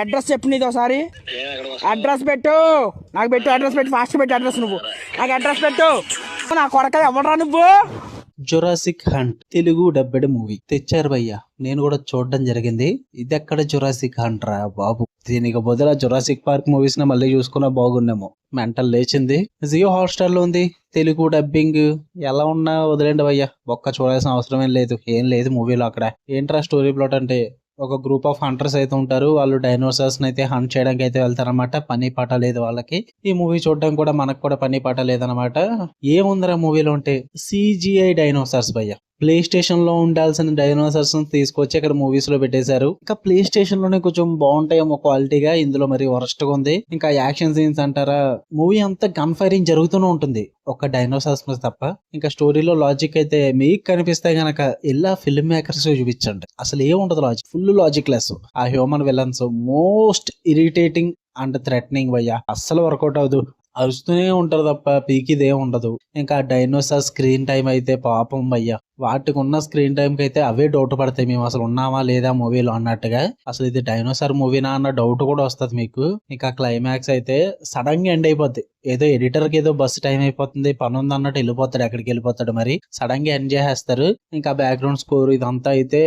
Address చెప్పు నీది ఒకసారి. అడ్రస్ పెట్టు, నాకు పెట్టు అడ్రస్ పెట్టు, ఫాస్ట్ పెట్టు అడ్రస్. నువ్వు నాకు అడ్రస్ పెట్టు. నా కొడక ఎవడరా నువ్వు? జురాసిక్ హంట్ తెలుగు డబ్బెడ్ మూవీ తెచ్చారు భయ్యా. నేను కూడా చూడడం జరిగింది. ఇది ఎక్కడ జురాసిక్ హంట్ రా బాబు. దీనికి బదులు జురాసిక్ పార్క్ మూవీస్ ని మళ్ళీ చూసుకున్నా బాగున్నాము. మెంటల్ లేచింది. జియో హాట్స్టార్ లో ఉంది తెలుగు డబ్బింగ్. ఎలా ఉన్నా వదిలేండి భయ్యా, ఒక్క చూడాల్సిన అవసరం ఏం లేదు మూవీలో. అక్కడ ఏంట్రా స్టోరీ ప్లాట్ అంటే, ఒక గ్రూప్ ఆఫ్ హంటర్స్ అయితే ఉంటారు. వాళ్ళు డైనోసార్స్ అయితే హంట్ చేయడానికి అయితే వెళ్తారనమాట. పని పాట లేదు వాళ్ళకి. ఈ మూవీ చూడడం కూడా మనకు కూడా పని పాట లేదనమాట. ఏముందరా మూవీలో అంటే, CGI డైనోసార్స్ భయ్యా. ప్లే స్టేషన్ లో ఉండాల్సిన డైనోసార్స్ తీసుకొచ్చి ఇక్కడ మూవీస్ లో పెట్టేశారు. ఇంకా ప్లే స్టేషన్ లోనే కొంచెం బాగుంటాయేమో క్వాలిటీగా, ఇందులో మరి వరస్ట్ గా ఉంది. ఇంకా యాక్షన్ సీన్స్ అంటారా, మూవీ అంతా గన్ ఫైరింగ్ జరుగుతూనే ఉంటుంది ఒక డైనోసార్స్ మీద తప్ప. ఇంకా స్టోరీలో లాజిక్ అయితే మీకు కనిపిస్తే గనక ఇలా ఫిల్మ్ మేకర్స్ చూపించండి. అసలు ఏముంటది లాజిక్, ఫుల్ లాజిక్ లెస్. ఆ human villains most irritating and threatening భయ్యా. అస్సలు వర్కౌట్ అవ్వదు, అరుస్తూనే ఉంటారు తప్ప పీకిదే ఉండదు. ఇంకా డైనోసార్ స్క్రీన్ టైం అయితే పాపం భయ్యా, వాటికి ఉన్న స్క్రీన్ టైం కి అయితే అవే డౌట్ పడతాయి, మేము అసలు ఉన్నామా లేదా మూవీలో అన్నట్టుగా. అసలు ఇది డైనోసార్ మూవీనా అన్న డౌట్ కూడా వస్తుంది మీకు. ఇంకా క్లైమాక్స్ అయితే సడన్ గా ఎండ్ అయిపోద్ది. ఏదో ఎడిటర్ కి ఏదో బస్సు టైం అయిపోతుంది, పని ఉంది అన్నట్టు వెళ్ళిపోతాడు. ఎక్కడికి వెళ్ళిపోతాడు మరి, సడన్ గా ఎండ్ చేసేస్తారు. ఇంకా బ్యాక్గ్రౌండ్ స్కోర్ ఇదంతా అయితే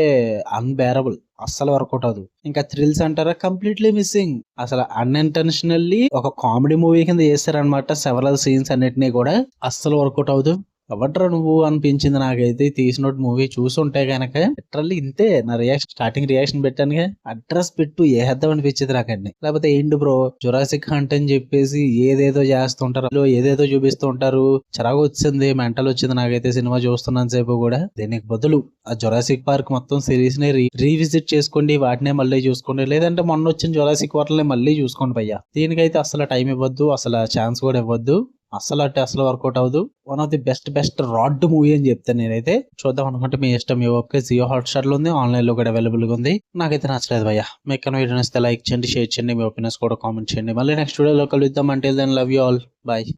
అన్బేరబుల్, అస్సలు వర్కౌట్ అవ్వదు. ఇంకా థ్రిల్స్ అంటారా, కంప్లీట్లీ మిస్సింగ్. అసలు అన్ఇంటెన్షనల్లీ ఒక కామెడీ మూవీ కింద చేస్తారనమాట సెవరల్ సీన్స్ అన్నిటినీ కూడా. అస్సలు వర్కౌట్ అవ్వదు. ఎవట్రా నువ్వు అనిపించింది నాకైతే తీసినట్టు. మూవీ చూసుంటే గనక లిటరల్లీ ఇంతే. నా రియాక్షన్ స్టార్టింగ్ రియాక్షన్ పెట్టాను, అడ్రస్ పెట్టు ఏద్దాం అనిపించింది నాకండి. లేకపోతే ఏంటి బ్రో జురాసిక్ హంట్ అని చెప్పేసి ఏదేదో చేస్తుంటారు, ఏదేదో చూపిస్తూ ఉంటారు. చిరాకు వచ్చింది, మెంటల్ వచ్చింది నాకైతే సినిమా చూస్తున్నాను సేపు కూడా. దీనికి బదులు ఆ జురాసిక్ పార్క్ మొత్తం సిరీస్ ని రీవిజిట్ చేసుకోండి, వాటినే మళ్ళీ చూసుకోండి. లేదంటే మొన్న వచ్చిన జురాసిక్ వార్ల్డ్ మళ్ళీ చూసుకోండి భయ్యా. దీనికైతే అసలు టైం ఇవ్వద్దు, అసలు ఛాన్స్ కూడా ఇవ్వద్దు. అసలు అంటే అసలు వర్కౌట్ అవ్వదు. One of the best rod movie అని చెప్తాను నేనైతే. చూద్దాం అనుకుంటే మీ ఇష్టం. మీ ఓకే, జియో హాట్స్టార్ లో ఉంది, ఆన్లైన్ లో కూడా అవైలబుల్ గా ఉంది. నాకైతే నచ్చలేదు భయ్యా. మీకు వీడియో నచ్చితే లైక్ చేయండి, షేర్ చేయండి, మీ ఒపీనియన్స్ కూడా కామెంట్ చేయండి. మళ్ళీ నెక్స్ట్ వీడియోలో కలుద్దాం. అంటే then love you all, bye.